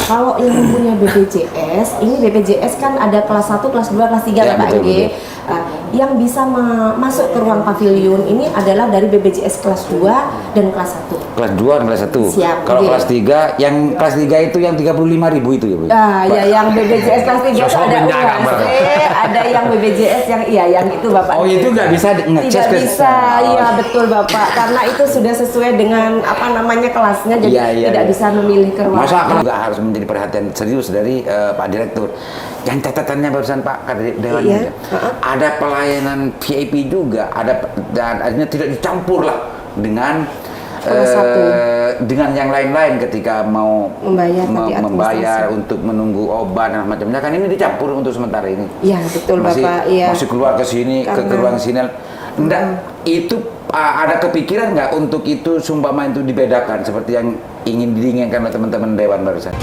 Kalau yang mempunyai BPJS, ini BPJS kan ada kelas 1, kelas 2, kelas 3 Ya, Pak betul, Angge. Yang bisa masuk ke ruang pavilion ini adalah dari BPJS kelas 2 dan kelas 1. Kelas 2 dan kelas 1. Siap. Kalau kelas 3, yang kelas 3 itu yang 35.000 itu ya, Bu? Ya yang BPJS kelas 3 itu ada UAS, ada yang BPJS yang yang itu Bapak. Oh, itu nggak bisa ngecek? Tidak bisa, iya betul Bapak. Karena itu sudah sesuai dengan kelasnya, jadi tidak bisa memilih ke ruang. Masa kan nggak harus menjadi perhatian serius dari Pak Direktur. Yang catatannya barusan Pak Dewan ada pelayanan VIP juga, dan artinya tidak dicampur lah dengan dengan yang lain-lain ketika mau membayar untuk menunggu obat dan macamnya, kan ini dicampur untuk sementara ini. Iya betul Bapak. Masih keluar ke sini, ke ruang sini. Enggak, itu ada kepikiran nggak untuk itu sumpama itu dibedakan seperti yang ingin diinginkan oleh teman-teman Dewan barusan?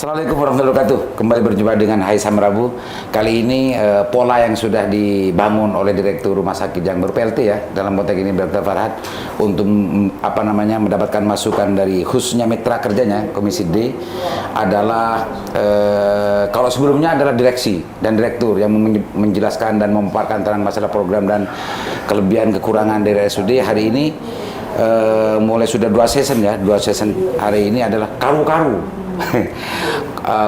Assalamualaikum warahmatullahi wabarakatuh. Kembali berjumpa dengan Haisam Rabu. Kali ini pola yang sudah dibangun oleh Direktur Rumah Sakit Jangber PLT ya, dalam konteks ini Dr. Farhad, untuk mendapatkan masukan dari khususnya mitra kerjanya Komisi D adalah kalau sebelumnya adalah direksi dan direktur yang menjelaskan dan memaparkan tentang masalah program dan kelebihan kekurangan dari RSUD. Hari ini mulai sudah 2 season ya, 2 season hari ini adalah karu-karu.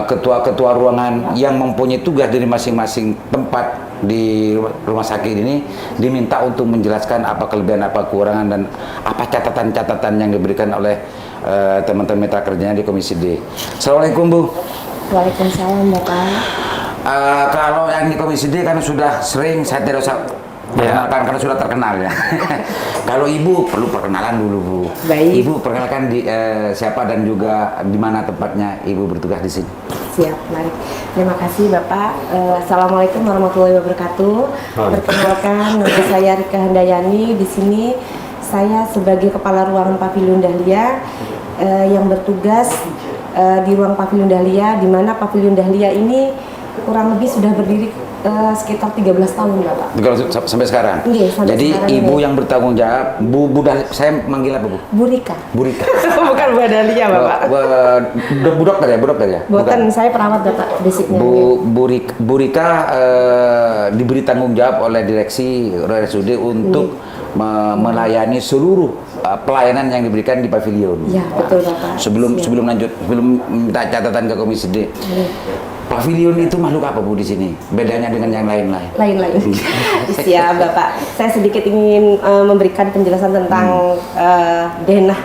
Ketua-ketua ruangan yang mempunyai tugas dari masing-masing tempat di rumah sakit ini diminta untuk menjelaskan apa kelebihan, apa kekurangan, dan apa catatan-catatan yang diberikan oleh teman-teman mitra kerjanya di Komisi D. Assalamualaikum Bu. Waalaikumsalam Bapak. Kalau yang di Komisi D kan sudah sering, saya tidak usah perkenalkan karena sudah terkenal ya. Kalau Ibu perlu perkenalan dulu Bu. Baik. Ibu perkenalkan siapa dan juga di mana tempatnya Ibu bertugas di sini. Siap, mari. Terima kasih Bapak. Assalamualaikum warahmatullahi wabarakatuh. Perkenalkan, nama saya Rika Handayani. Di sini saya sebagai Kepala Ruangan Pavilion Dahlia yang bertugas di ruang Pavilion Dahlia, di mana Pavilion Dahlia ini kurang lebih sudah berdiri sekitar 13 tahun Bapak. Sampai sekarang? Iya, sampai jadi sekarang Ibu ini. yang bertanggung jawab, Bu saya manggil apa Bu? Bu Rika. Bu Rika. Bukan Bu Dahlia Bapak. Bu dokter ya? Bukan, saya perawat Bapak basicnya. Bu Rika diberi tanggung jawab oleh direksi RSUD untuk melayani seluruh pelayanan yang diberikan di pavilion. Ya, betul Bapak. Sebelum minta catatan ke Komisi D. Pavilion itu makhluk apa Bu di sini? Bedanya dengan yang lain-lain? Lain-lain. Siap Bapak. Saya sedikit ingin memberikan penjelasan tentang denah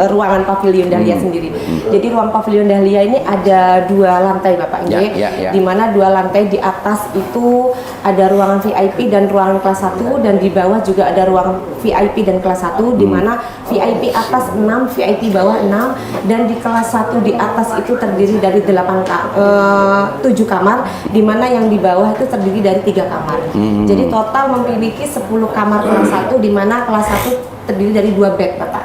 ruangan Pavilion Dahlia sendiri. Jadi ruang Pavilion Dahlia ini ada 2 lantai Bapak, di mana 2 lantai di atas itu ada ruangan VIP dan ruangan kelas 1, dan di bawah juga ada ruang VIP dan kelas 1, di mana VIP atas 6, VIP bawah 6, dan di kelas 1 di atas itu terdiri dari 7 kamar, di mana yang di bawah itu terdiri dari 3 kamar. Jadi total memiliki 10 kamar kelas 1, di mana kelas 1 terdiri dari 2 bed Bapak.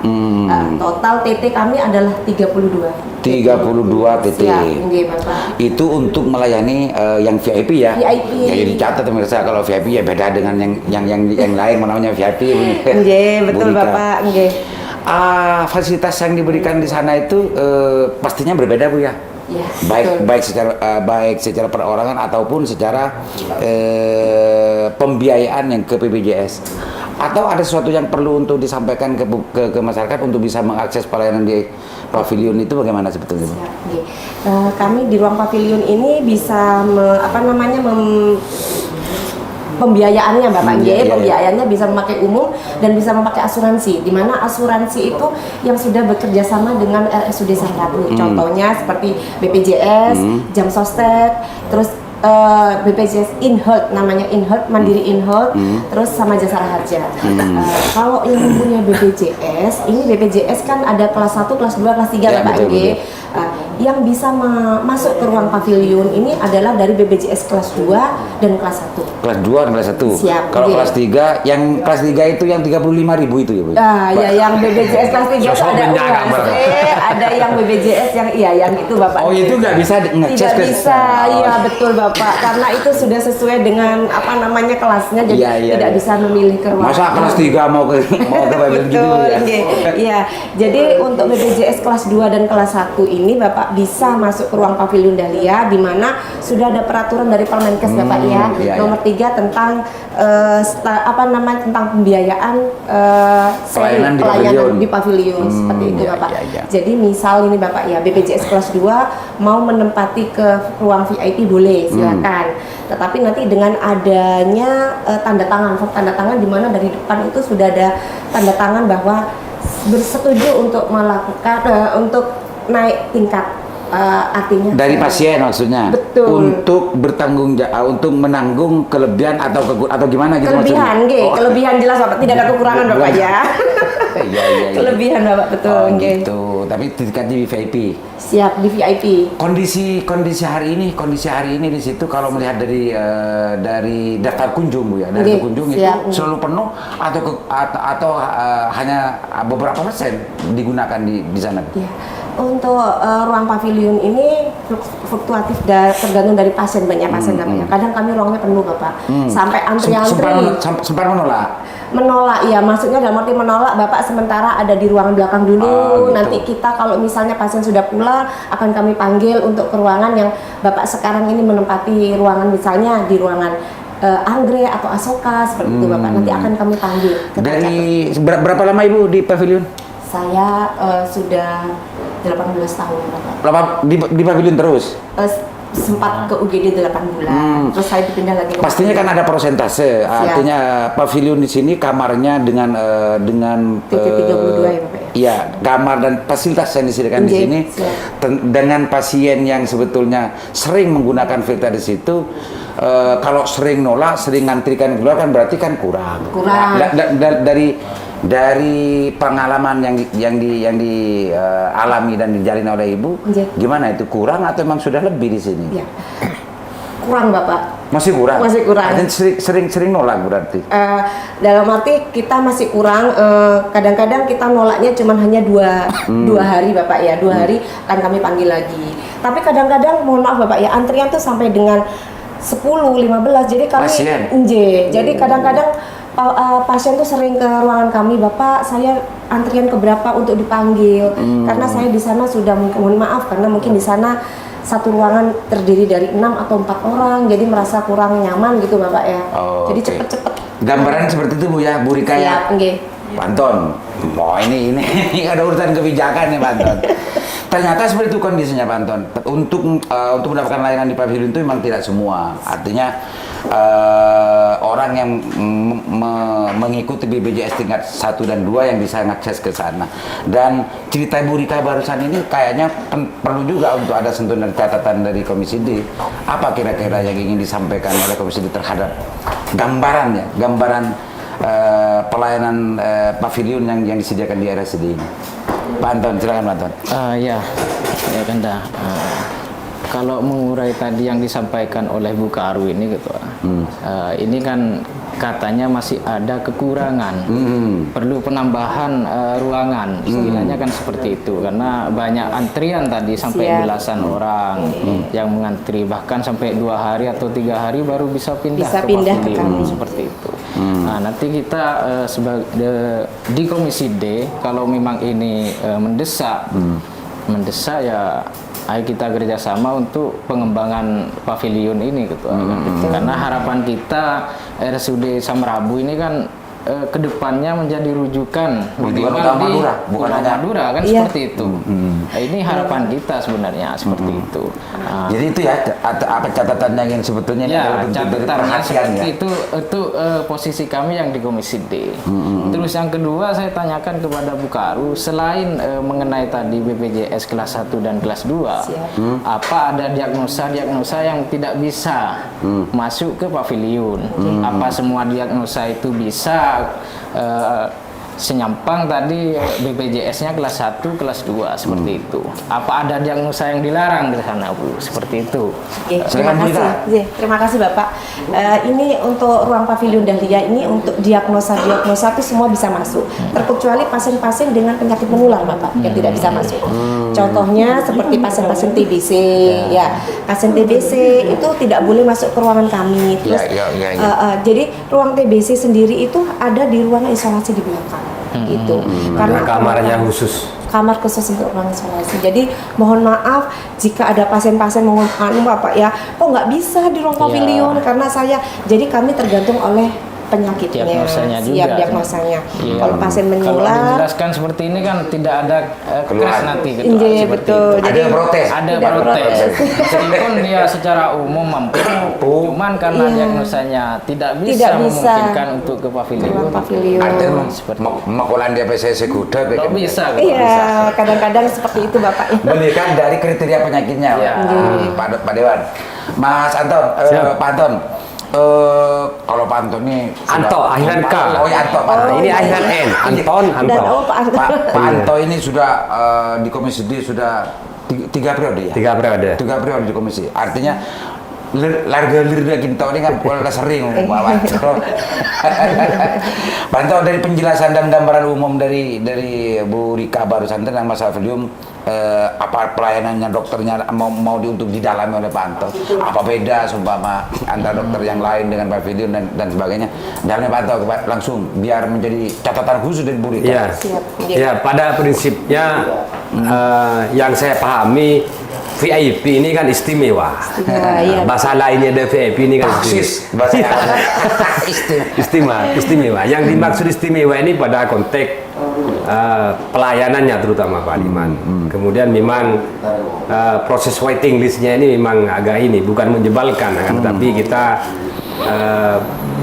Total TT kami adalah 32. 32 TT. Siap, Bapak. Itu untuk melayani yang VIP ya. VIP. Jadi dicatat pemirsa, kalau VIP ya beda dengan yang lain, namanya VIP. Betul Bapak. Fasilitas yang diberikan di sana itu pastinya berbeda Bu ya. Ya, baik secara perorangan ataupun secara pembiayaan yang ke BPJS. Atau ada sesuatu yang perlu untuk disampaikan ke masyarakat untuk bisa mengakses pelayanan di pavilion itu bagaimana sebetulnya? Kami di ruang pavilion ini bisa pembiayaannya Bapak, pembiayaannya bisa memakai umum dan bisa memakai asuransi, di mana asuransi itu yang sudah bekerja sama dengan RSUD Sarkadu. Contohnya seperti BPJS, Jam Sostek, terus BPJS InHealth, namanya InHealth, Mandiri InHealth, terus sama Jasara Harja. Kalau yang mempunyai BPJS, ini BPJS kan ada kelas 1, kelas 2, kelas 3 Bapak. yang bisa masuk ke ruang pavilion ini adalah dari BPJS kelas 2 dan kelas 1. Kelas 2 dan kelas 1. Siap. Kalau Oke. kelas 3, yang kelas 3 itu yang 35.000 itu ya, Bu? Ya yang BPJS kelas 3 itu Sosok ada penjaga, Mbak. ada yang BPJS yang itu Bapak. Oh, itu nggak bisa ngecas Tidak ke- bisa, Oh. iya betul Bapak. Karena itu sudah sesuai dengan apa namanya kelasnya, jadi Iya, tidak iya. bisa memilih ke ruang. Masa kelas 3 mau ke pavilion gitu Betul, ya? iya. Jadi untuk BPJS kelas 2 dan kelas 1 ini Bapak bisa masuk ke ruang pavilion Dahlia, di mana sudah ada peraturan dari Permenkes Bapak ya, iya, nomor 3 tentang tentang pembiayaan seri Pelayanan di pavilion. di pavilion seperti itu iya, Bapak. iya, iya. Jadi misal ini Bapak ya, BPJS kelas 2 mau menempati ke ruang VIP boleh, silakan. Tetapi nanti dengan adanya tanda tangan di mana dari depan itu sudah ada tanda tangan bahwa bersetuju untuk melakukan untuk naik tingkat, artinya Dari pasien maksudnya. Betul. Untuk bertanggung jawab, untuk menanggung kelebihan atau gimana gitu kelebihan, maksudnya. Oh. kelebihan jelas Bapak, tidak ada kekurangan Bapak ya. Iya, iya, iya. Kelebihan Bapak betul, Oh, nggih. gitu. Tapi tingkat di VIP. Siap di VIP. Kondisi hari ini di situ kalau melihat dari daftar kunjung, Bu ya, dari Nggih, kunjung siap. itu selalu penuh atau hanya beberapa persen digunakan di sana. Ya, untuk ruang pavilion ini fluktuatif tergantung dari pasien, banyak pasien Bapak ya. Kadang kami ruangnya penuh Bapak, sampai antri-antri. Sempat menolak. Menolak ya, maksudnya dalam arti menolak Bapak sementara ada di ruangan belakang dulu. Gitu. Nanti kita kalau misalnya pasien sudah pulang akan kami panggil untuk ke ruangan yang Bapak sekarang ini menempati ruangan, misalnya di ruangan Anggrek atau Asoka seperti itu Bapak. Nanti akan kami panggil. Kita Dari berapa lama Ibu di pavilion? Saya sudah 18 tahun Bapak. Di pavilion terus. Sempat ke UGD 8 bulan, terus saya dipindah lagi ke Pastinya kan ada persentase, artinya pavilion di sini kamarnya dengan TT32 ya Bapak ya? Iya, kamar dan fasilitas yang disediakan di Nggih, sini siap. dengan pasien yang sebetulnya sering menggunakan filter di situ, kalau sering nolak, sering ngantrikan keluar kan berarti kan kurang. Kurang. Dari pengalaman yang dialami dan dijalin oleh Ibu, Nggih. gimana itu, kurang atau memang sudah lebih di sini? Ya. Kurang Bapak. Masih kurang. Masih kurang. Artinya sering nolak berarti. Dalam arti kita masih kurang, kadang-kadang kita nolaknya cuma hanya dua hari Bapak ya, 2 hari akan kami panggil lagi. Tapi kadang-kadang mohon maaf Bapak ya, antrian tuh sampai dengan 10-15, jadi kami Pasien? Jadi kadang-kadang pasien tuh sering ke ruangan kami, Bapak saya antrian keberapa untuk dipanggil, karena saya di sana sudah, mohon maaf karena mungkin di sana satu ruangan terdiri dari 6 atau 4 orang, jadi merasa kurang nyaman gitu Bapak ya. Jadi Oke. cepet-cepet. Gambaran seperti itu Bu ya, Bu Rika ya. Siap, nggih. Panton, oh ini ada urusan kebijakan nih Panton. Ternyata seperti itu kondisinya Panton. Untuk mendapatkan layanan di pavilion itu memang tidak semua. Artinya orang yang mengikuti BPJS tingkat 1 dan 2 yang bisa mengakses ke sana. Dan cerita Bu Rika barusan ini kayaknya perlu juga untuk ada sentuhan dan catatan dari Komisi D. Apa kira-kira yang ingin disampaikan oleh Komisi D terhadap gambaran pelayanan pavilion yang disediakan di RSUD ini? Pak Anton, silakan Pak Anton. Ya Kanda. Kalau mengurai tadi yang disampaikan oleh Bu Karu ini gitu, ini kan katanya masih ada kekurangan, perlu penambahan ruangan, istilahnya kan seperti itu, karena banyak antrian tadi sampai Siap. belasan orang yang mengantri, bahkan sampai 2 hari atau 3 hari baru bisa pindah Bisa ke pindah ke pavilion, kami. seperti itu. Nah, nanti kita di Komisi D kalau memang ini mendesak ya, ayo kita kerjasama untuk pengembangan pavilion ini gitu. Karena harapan kita RSUD Samrabu ini kan kedepannya menjadi rujukan Rujukan minimal utama di Madura, bukan Pulau hanya- Madura kan Iya. seperti itu. Nah, ini harapan kita sebenarnya seperti itu. Nah, Jadi itu ya, apa catatannya yang sebetulnya ini ya, adalah bentuk dari catatannya perhatian ya. seperti itu posisi kami yang di Komisi D. Terus yang kedua saya tanyakan kepada Bu Karu, selain mengenai tadi BPJS kelas 1 dan kelas 2, Siap. apa ada diagnosa yang tidak bisa masuk ke pavilion? Apa semua diagnosa itu bisa? senyampang tadi BPJS-nya kelas 1, kelas 2 seperti itu. Apa ada diagnosa yang dilarang di sana, Bu? Seperti itu. Oke, terima kasih. Terima kasih Bapak. Ini untuk ruang pavilion Dahlia ini untuk diagnosa itu semua bisa masuk. Terkecuali pasien-pasien dengan penyakit menular Bapak yang tidak bisa masuk. Contohnya seperti pasien-pasien TBC ya. Pasien TBC itu tidak boleh masuk ke ruangan kami. Terus jadi ruang TBC sendiri itu ada di ruangan isolasi di belakang. Gitu. Karena kamarnya khusus. Kamar khusus untuk ruang isolasi. Jadi mohon maaf jika ada pasien-pasien Bapak ya, kok nggak bisa di ruang pavilion karena saya. Jadi kami tergantung oleh penyakitnya, diagnosanya siap juga. diagnosanya. Iya. Kalau pasien Kalau menular, dijelaskan seperti ini kan tidak ada crash nanti gitu. Iya, seperti betul. itu. Jadi ada protes. Ada tidak protes. protes. Meskipun dia secara umum mampu, cuman karena Iya. diagnosanya tidak bisa Tidak bisa. memungkinkan untuk ke pavilion. ruang pavilion. Ada Seperti makulan dia PSS kuda Tidak bisa. Iya, kadang-kadang seperti itu Bapak. Belikan dari kriteria penyakitnya, Iya. Pak Dewan. Mas Anton, Pak Anton, kalau Pak Anton ini Anto, akhiran K. Oh ya Anto, Pak Anto. Ini akhiran N. Anton, Dan Anto. Pak Anton. Pak Anto ini sudah di Komisi D sudah 3 periode ya? 3 periode. 3 periode di komisi. Artinya larga lirga kita ini kan udah sering Pak Anto. Pak Anto, dari penjelasan dan gambaran umum dari Bu Rika barusan tentang masalah pavilion, apa pelayanannya dokternya mau untuk didalami oleh Pak Anto, apa beda sumpama antara dokter yang lain dengan pavilion dan sebagainya. Dalamnya Pak Anto langsung biar menjadi catatan khusus dari Bu Rika. Iya. Siap. Ya, pada prinsipnya yang saya pahami VIP ini kan istimewa. iya. Bahasa lainnya dari VIP ini kan Taksis bahasa istimewa. Yang dimaksud istimewa ini pada konteks pelayanannya terutama Pak Liman. Kemudian memang proses waiting listnya ini memang agak ini bukan menjebalkan, tapi kita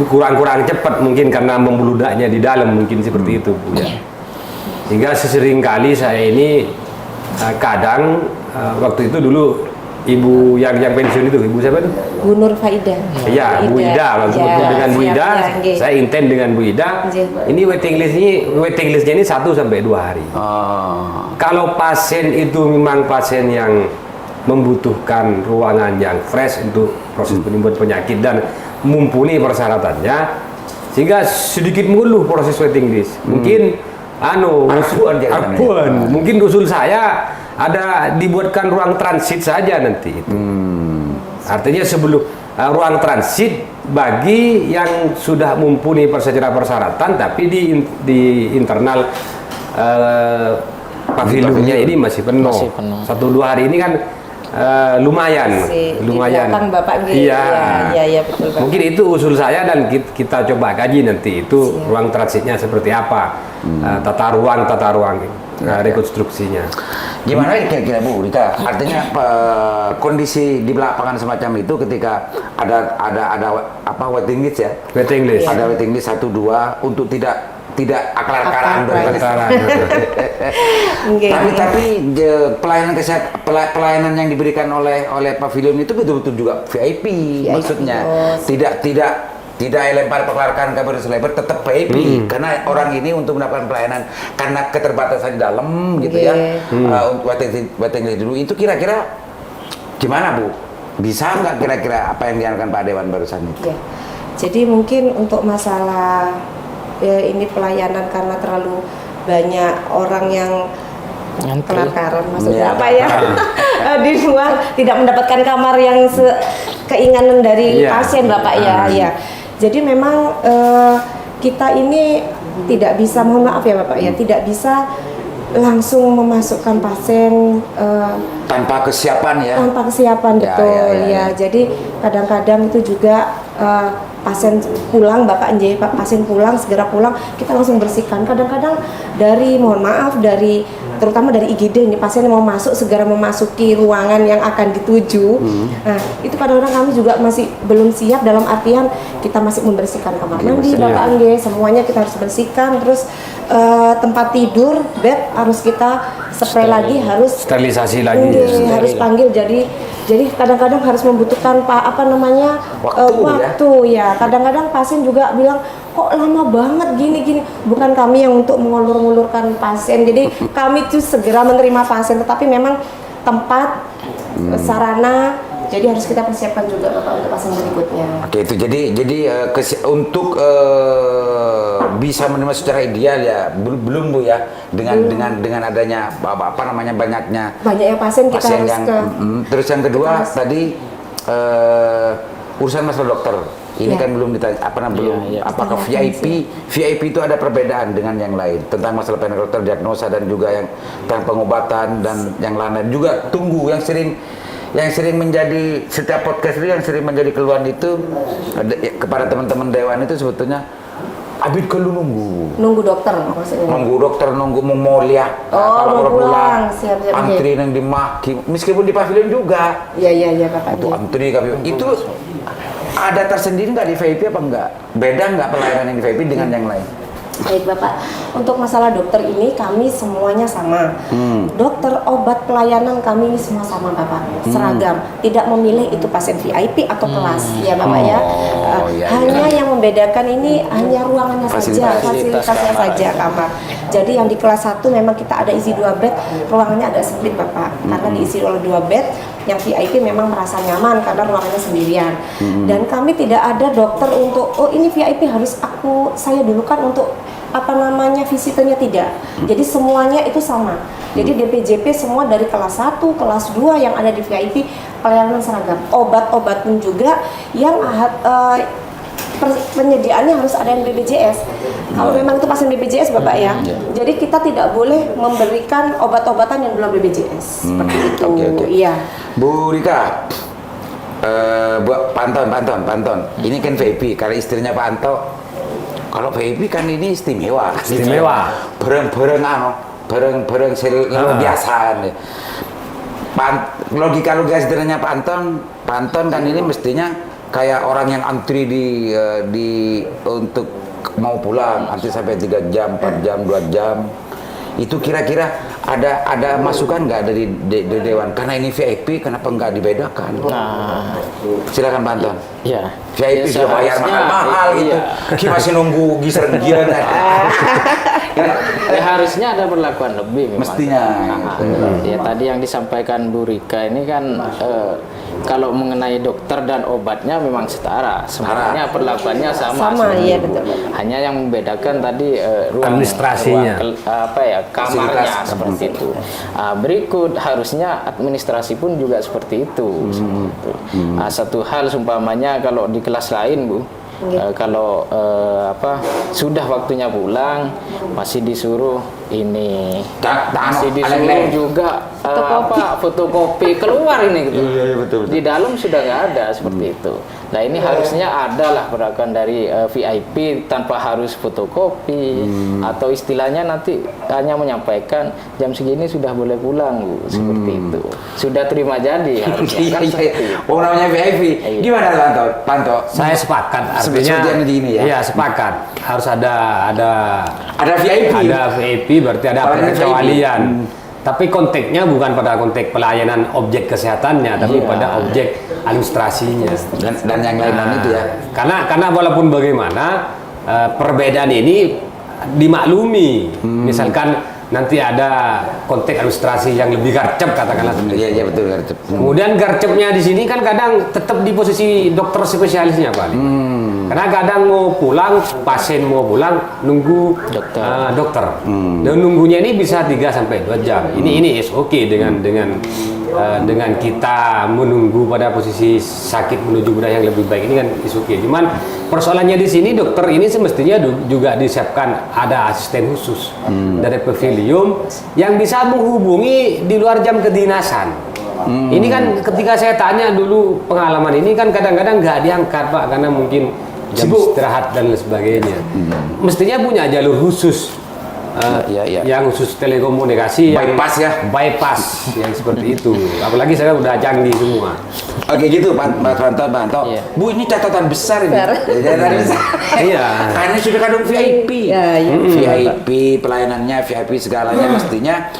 kurang cepat mungkin karena membeludaknya di dalam mungkin seperti itu Bu ya. Sehingga sesering kali saya ini kadang waktu itu dulu ibu yang pensiun itu, ibu siapa itu? Bu Nur Faidah. Ya, Bu Ida. Waktu Ya, dengan Bu siap, Ida, ya, nggih. saya intent dengan Bu Ida. Nggih. Ini waiting listnya ini 1 sampai 2 hari. Kalau pasien itu memang pasien yang membutuhkan ruangan yang fresh untuk proses penyembuhan penyakit dan mumpuni persyaratannya, sehingga sedikit mengeluh proses waiting list. Mungkin mungkin usul saya ada dibuatkan ruang transit saja nanti itu. Artinya sebelum ruang transit bagi yang sudah mumpuni persyaratan tapi di internal pavilionnya ini masih penuh. 1-2 hari ini kan lumayan. Belakang Bapak nggih. Iya, betul Pak. Mungkin itu usul saya dan kita coba kaji nanti itu ruang transitnya seperti apa, tata ruang rekonstruksinya. Gimana kira-kira Bu Rika? Artinya kondisi di lapangan semacam itu ketika ada waiting list ya? Waiting list. Ada waiting list 1-2 untuk tidak akal-akalan tapi pelayanan yang diberikan oleh pavilion itu betul-betul juga VIP maksudnya. Tidak lempar pelarkan kabar selebar, tetap VIP karena orang ini untuk mendapatkan pelayanan karena keterbatasan di dalam gitu ya. Waiting list dulu itu kira-kira gimana Bu? Bisa nggak kira-kira apa yang diarahkan Pak Dewan barusan itu? Ya. Jadi mungkin untuk masalah ini pelayanan karena terlalu banyak orang yang kelar-karan maksudnya apa ya di ruang tidak mendapatkan kamar yang keinginan dari pasien Bapak ya. Jadi memang kita ini tidak bisa, mohon maaf ya Bapak ya, tidak bisa langsung memasukkan pasien tanpa kesiapan ya. Tanpa kesiapan betul ya. Jadi kadang-kadang itu juga pasien pulang Bapak pasien pulang segera pulang kita langsung bersihkan. Kadang-kadang terutama dari IGD ini pasien mau masuk segera memasuki ruangan yang akan dituju. Nah, itu kadang-kadang kami juga masih belum siap dalam artian kita masih membersihkan kamar mandi Bapak semuanya kita harus bersihkan terus tempat tidur, bed harus kita spray lagi, harus Sterilisasi lagi. harus panggil. Jadi kadang-kadang harus membutuhkan waktu ya. Kadang-kadang pasien juga bilang kok lama banget gini. Bukan kami yang untuk mengulur-ngulurkan pasien. Jadi kami tuh segera menerima pasien, tetapi memang tempat, sarana, jadi harus kita persiapkan juga Bapak untuk pasien berikutnya. Oke, itu jadi untuk bisa menerima secara ideal ya belum Bu ya dengan adanya banyaknya pasien kita harus yang ke terus yang kedua tadi urusan masalah dokter. Ini kan belum ditanya apakah VIP itu ada perbedaan dengan yang lain tentang masalah panel dokter, diagnosa dan juga yang tentang pengobatan dan yang lain-lain juga tunggu yang sering menjadi setiap podcast itu yang sering menjadi keluhan itu kepada teman-teman dewan itu sebetulnya abis kalau nunggu dokter maksudnya. Nunggu mau lihat mau pulang siap antri yang dimaki meskipun di pavilion juga. Iya Bapak. Itu antri itu ada tersendiri nggak di VIP apa enggak? Beda nggak pelayanan yang di VIP dengan yang lain? Baik Bapak, untuk masalah dokter ini kami semuanya sama. Dokter, obat, pelayanan kami ini semua sama Bapak, seragam. Tidak memilih itu pasien VIP atau kelas, ya Bapak ya. Hanya yang membedakan ini hanya ruangannya saja, fasilitasnya saja kamar. Jadi yang di kelas 1 memang kita ada isi 2 bed, ruangannya agak sempit Bapak, karena diisi oleh 2 bed. Yang VIP memang merasa nyaman karena ruangannya sendirian. Dan kami tidak ada dokter untuk ini VIP harus saya dulukan untuk visiternya, tidak. Jadi semuanya itu sama. Jadi DPJP semua dari kelas 1, kelas 2 yang ada di VIP pelayanan seragam. Obat-obat pun juga yang penyediaannya harus ada yang BPJS. Kalau memang itu pasien BPJS Bapak ya. Jadi kita tidak boleh memberikan obat-obatan yang belum BPJS. Seperti itu. Iya. Bu Rika, Panton. Ini kan VIP. Kalau istrinya Pak Anto, kalau VIP kan ini istimewa. Bareng biasa. Logika istrinya Pak Anton kan ini mestinya kayak orang yang antri untuk mau pulang, antri sampai 3 jam, 4 jam, 2 jam. Itu kira-kira ada masukan nggak dari Dewan? Karena ini VIP, kenapa nggak dibedakan? Silakan Pak Anton. Ya. VIP sudah bayar mahal gitu. Kita masih nunggu giser-giser. Harusnya ada perlakuan lebih memang. Mestinya. Ya tadi yang disampaikan Bu Rika ini kan kalau mengenai dokter dan obatnya memang setara. Sebenarnya perlakuannya sama. Iya betul. Hanya yang membedakan tadi administrasinya. Kamarnya seperti itu. Berikut harusnya administrasi pun juga seperti itu. Satu hal seumpamanya kalau di kelas lain Bu, kalau sudah waktunya pulang masih disuruh ini, masih disuruh juga fotokopi keluar ini gitu. Betul. Di dalam sudah nggak ada seperti itu. Nah ini harusnya adalah perlakuan dari VIP tanpa harus fotokopi atau istilahnya nanti hanya menyampaikan jam segini sudah boleh pulang Bu, seperti itu. Sudah terima jadi harusnya kan seperti itu. Namanya VIP. Gimana Panto? Saya sepakat, artinya iya sepakat. Harus ada VIP. Ada VIP berarti ada pengecualian. Tapi konteksnya bukan pada konteks pelayanan objek kesehatannya, tapi pada objek administrasinya dan yang lain itu ya. Karena walaupun bagaimana perbedaan ini dimaklumi. Misalkan nanti ada konteks administrasi yang lebih garcep katakanlah. Iya betul garcep. Kemudian garcepnya di sini kan kadang tetap di posisi dokter spesialisnya Pak. Karena kadang mau pulang, pasien mau pulang nunggu dokter. Dan nunggunya ini bisa 3 sampai 2 jam. Ini is oke dengan kita menunggu pada posisi sakit menuju budaya yang lebih baik ini kan is oke. Cuman persoalannya di sini dokter ini semestinya juga disiapkan ada asisten khusus dari pavilion yang bisa menghubungi di luar jam kedinasan. Ini kan ketika saya tanya dulu pengalaman ini kan kadang-kadang nggak diangkat Pak karena mungkin jam istirahat dan sebagainya. Mestinya punya jalur khusus yang khusus telekomunikasi bypass bypass yang seperti itu. Apalagi saya udah canggih semua. Oke gitu Pak Anto. Iya. Bu ini catatan besar ini. Besar. Catatan besar. Iya. Karena sudah kadang VIP. Ya, ya. VIP pelayanannya, VIP segalanya mestinya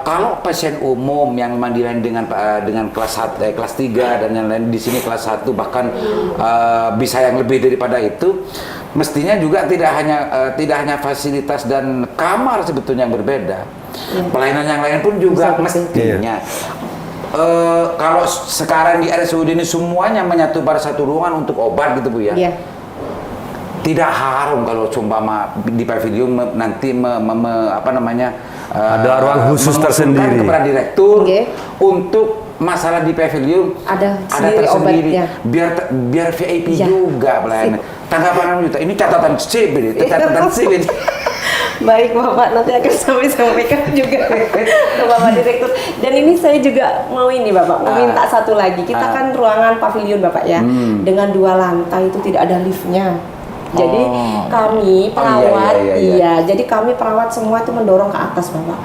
kalau pasien umum yang memang dilayani dengan kelas 3 dan yang lain di sini kelas 1 bahkan bisa yang lebih daripada itu, mestinya juga tidak hanya fasilitas dan kamar sebetulnya yang berbeda. Pelayanan yang lain pun juga mestinya. Kalau sekarang di RSUD ini semuanya menyatu pada satu ruangan untuk obat gitu Bu ya. Iya. Tidak harum kalau sumpama di pavilion nanti Ada ruang khusus mengusulkan tersendiri kepada direktur Oke. untuk masalah di pavilion Ada sendiri tersendiri obatnya. biar VIP Iya. juga pelayanan. Tanggapan Juta ini catatan C ini, catatan C ini. Baik Bapak, nanti akan sampaikan juga ke Bapak Direktur. Dan ini saya juga mau ini Bapak, mau minta satu lagi. Kita kan ruangan pavilion Bapak ya, dengan 2 lantai itu tidak ada liftnya. Jadi kami perawat, iya. Jadi kami perawat semua itu mendorong ke atas Bapak.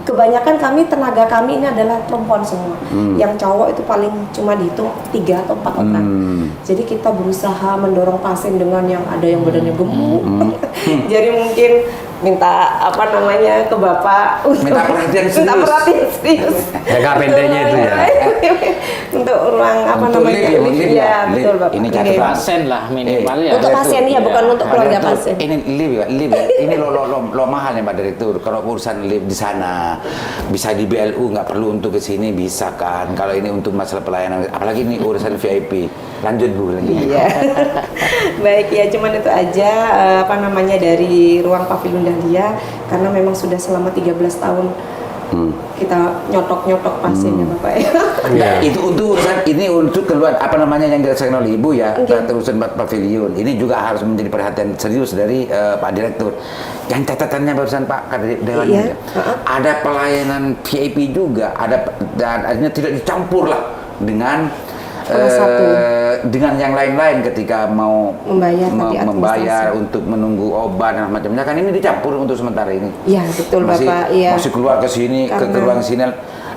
Kebanyakan kami tenaga kami ini adalah perempuan semua. Yang cowok itu paling cuma dihitung 3 atau 4 orang. Jadi kita berusaha mendorong pasien dengan yang ada yang badannya gemuk. Jadi mungkin minta ke Bapak untuk Minta perhatian serius. minta perhatian serius. Jangka pendeknya itu ya. Untuk ruang Untuk lift lift, ya, ya, betul Bapak. Ini Oke. catatan. Pasien lah minimal ya. Untuk pasien ya, bukan untuk keluarga pasien. Ini lift ya, ini lo mahal ya Pak Direktur. Kalau urusan lift di sana bisa di BLU, nggak perlu untuk ke sini bisa kan. Kalau ini untuk masalah pelayanan, apalagi ini urusan VIP. Lanjut Bu, lanjut. Iya. Baik ya, cuman itu aja dari ruang pavilion Dahlia karena memang sudah selama 13 tahun kita nyotok pasiennya Bapak ya. Nah, itu untuk urusan ini untuk keluar yang dirasakan oleh Ibu ya, Okay. urusan pavilion. Ini juga harus menjadi perhatian serius dari Pak Direktur. Yang catatannya barusan Pak Dewan Iya. ada pelayanan VIP juga, dan artinya tidak dicampur lah dengan dengan yang lain-lain ketika mau membayar untuk menunggu obat dan macamnya kan ini dicampur untuk sementara ini. Iya, betul Bapak. Iya. Masih keluar ke sini, ke ruang sini.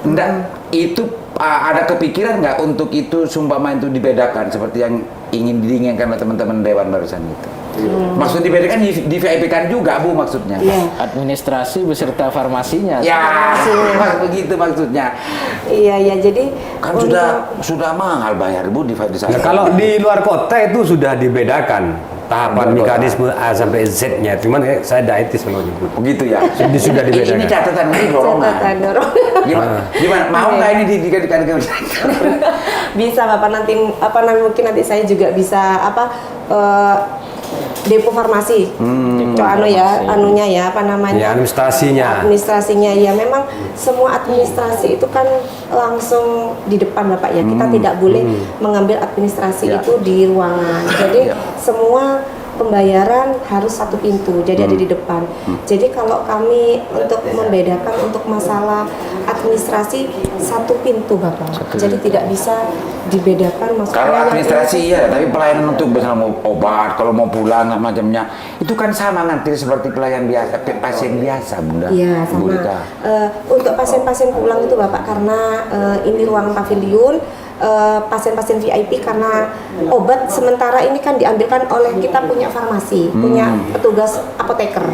Enggak, itu ada kepikiran nggak untuk itu sumpama itu dibedakan seperti yang diinginkan oleh teman-teman Dewan barusan itu? Maksud dibedakan di VIP kan juga Bu maksudnya. Iya. Administrasi beserta farmasinya. Ya, begitu maksudnya. Iya, jadi Kan sudah mahal bayar Bu di sana. Ya, kalau di luar kota itu sudah dibedakan tahapan mekanisme A sampai Z-nya. Cuman saya diabetes kalau nyebut. Begitu ya. Sudah dibedakan. Ini catatan ini dorongan. catatan dorong. Gimana? Mau nggak ini dikatakan? Bisa Bapak nanti mungkin nanti saya juga bisa depo farmasi. Anunya ya, Ya, administrasinya ya, memang semua administrasi itu kan langsung di depan Bapak ya. Kita tidak boleh mengambil administrasi itu di ruangan. Jadi semua pembayaran harus satu pintu, jadi ada di depan. Jadi kalau kami untuk membedakan untuk masalah administrasi satu pintu Bapak. Jadi tidak bisa dibedakan maksudnya. Kalau administrasi iya, tapi pelayanan untuk misalnya mau obat, kalau mau pulang macamnya, itu kan sama ngantri seperti pelayan biasa, pasien biasa Bunda. Iya, sama. Untuk pasien-pasien pulang itu Bapak karena ini ruang pavilion, pasien-pasien VIP karena obat sementara ini kan diambilkan oleh kita punya farmasi, punya petugas apoteker.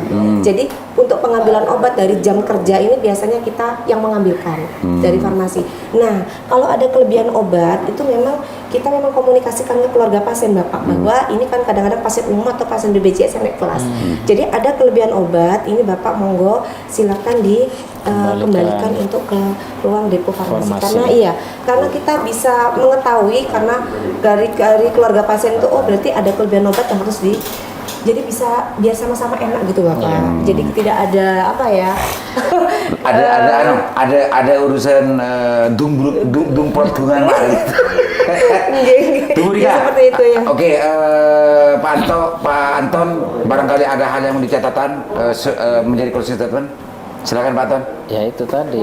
Jadi untuk pengambilan obat dari jam kerja ini biasanya kita yang mengambilkan dari farmasi. Nah, kalau ada kelebihan obat itu memang kita komunikasikan ke keluarga pasien Bapak bahwa ini kan kadang-kadang pasien umum atau pasien BPJS yang naik kelas. Jadi ada kelebihan obat, ini Bapak monggo silakan kembalikan untuk ke ruang depo farmasi. Karena kita bisa mengetahui karena dari keluarga pasien itu berarti ada kelebihan obat yang harus jadi bisa biar sama-sama enak gitu Bapak. Jadi tidak ada ada urusan dumprot bunga mari. Tunggu dia. Seperti itu ya. Oke, Pak Anton, barangkali ada hal yang mau dicatatan menjadi closing statement. Silakan Pak Anton. Ya itu tadi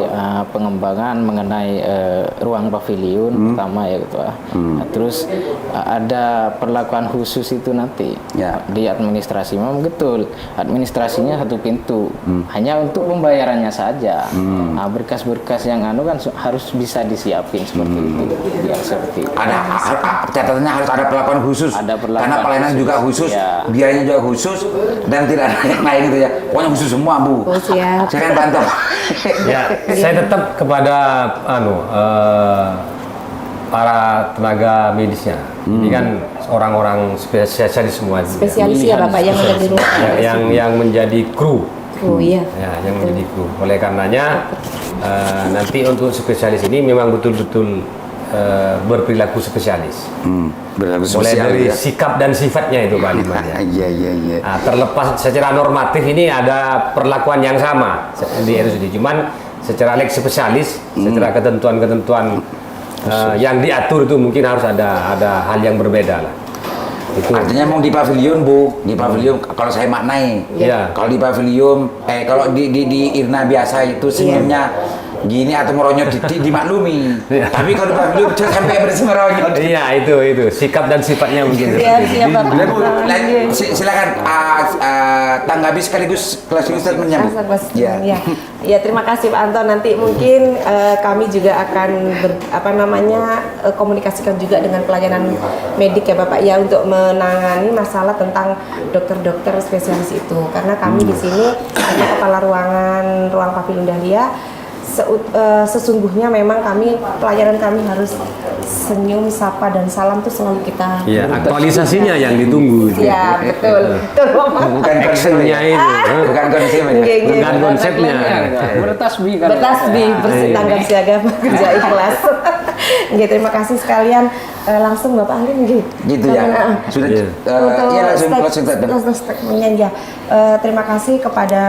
pengembangan mengenai ruang pavilion pertama ya Ketua. Nah, terus ada perlakuan khusus itu nanti Ya. di administrasi. Memang betul administrasinya satu pintu, hanya untuk pembayarannya saja. Nah, berkas-berkas yang kan harus bisa disiapin seperti itu, biar seperti itu. Catatannya harus ada perlakuan khusus. Ada perlakuan karena pelayanan khusus. juga khusus, Ya. biayanya juga khusus, dan tidak ada yang lain gitu ya. Pokoknya khusus semua, Bu. Oh, siap. Silakan Pak Anto. Ya, saya tetap kepada para tenaga medisnya. Ini kan orang-orang spesialis semua. Spesialis ya Bapak yang ada di rumah. Yang menjadi kru. Oh iya. Ya, yang menjadi kru. Oleh karenanya nanti untuk spesialis ini memang betul-betul berperilaku spesialis. Berlaku Mulai sosial dari ya. sikap dan sifatnya itu Pak Liman ya. Iya. Nah, terlepas secara normatif ini ada perlakuan yang sama di RSUD, cuman secara leg spesialis, secara ketentuan-ketentuan yang diatur itu mungkin harus ada hal yang berbeda lah. Itu. Artinya mau di pavilion, Bu. Di pavilion kalau saya maknai. Iya. Kalau di pavilion kalau di Irna biasa itu senyumnya gini atau meronyot dimaklumi. Tapi kalau di pavilion sampai meronyot. Iya, itu sikap dan sifatnya mungkin Siap, seperti siap itu. Bapak. Bu, silakan tanggapi sekaligus closing statement-nya, Bu. Ya, terima kasih Pak Anton. Nanti mungkin kami juga akan komunikasikan juga dengan pelayanan medik ya Bapak ya untuk menangani masalah tentang dokter-dokter spesialis itu. Karena kami di sini hanya kepala ruang pavilion Dahlia. Sesungguhnya memang pelayanan kami harus senyum, sapa dan salam tuh selalu kita. Iya, aktualisasinya yang ditunggu. Ya, betul Bapak. Bukan Actionnya itu, bukan konsepnya. bukan konsepnya. Bertasbih kan. Bertasbih, bersih tanggap siaga, bekerja ikhlas. Nggih, terima kasih sekalian. Langsung Bapak Alim nggih. Gitu ya. Sudah ya langsung closing statement. Statementnya ya. Terima kasih kepada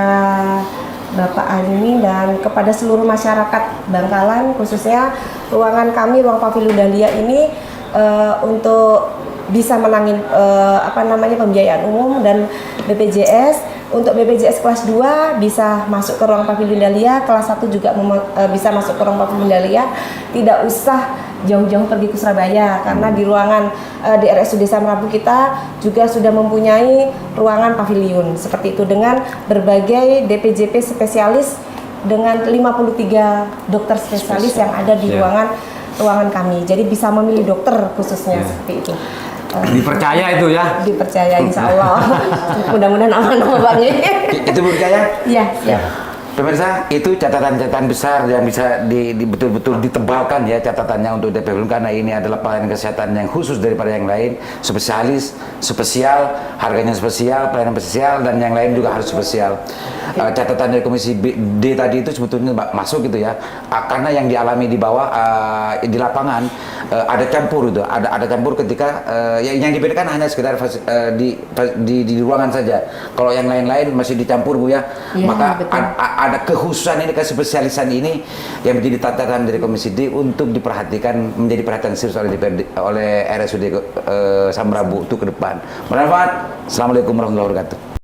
Bapak Alimi dan kepada seluruh masyarakat Bangkalan, khususnya ruangan kami, ruang pavilion Dahlia ini untuk bisa menangin pembiayaan umum dan BPJS. Untuk BPJS kelas 2 bisa masuk ke ruang pavilion Dahlia, kelas 1 juga bisa masuk ke ruang pavilion Dahlia. Tidak usah jauh-jauh pergi ke Surabaya karena di ruangan di RSUD Samrabu kita juga sudah mempunyai ruangan pavilion seperti itu dengan berbagai DPJP spesialis dengan 53 dokter spesialis yang ada di ruangan kami. Jadi bisa memilih dokter khususnya seperti itu. Dipercaya itu ya. Dipercaya insya Allah. Mudah-mudahan aman Bang. Itu percaya? Iya, siap. Pemirsa, itu catatan-catatan besar yang bisa betul-betul ditebalkan ya catatannya untuk DPWM, karena ini adalah pelayanan kesehatan yang khusus daripada yang lain, spesialis, spesial, harganya spesial, pelayanan spesial, dan yang lain juga harus spesial. Catatan dari Komisi D tadi itu sebetulnya masuk gitu ya, karena yang dialami di bawah di lapangan ada campur itu, ada campur ketika yang dibedakan hanya sekedar di ruangan saja. Kalau yang lain-lain masih dicampur Bu ya, maka ada kekhususan ini, kespesialisan ini yang menjadi catatan dari Komisi D untuk diperhatikan, menjadi perhatian serius oleh RSUD Samrabu itu ke depan. Bermanfaat. Assalamualaikum warahmatullahi wabarakatuh.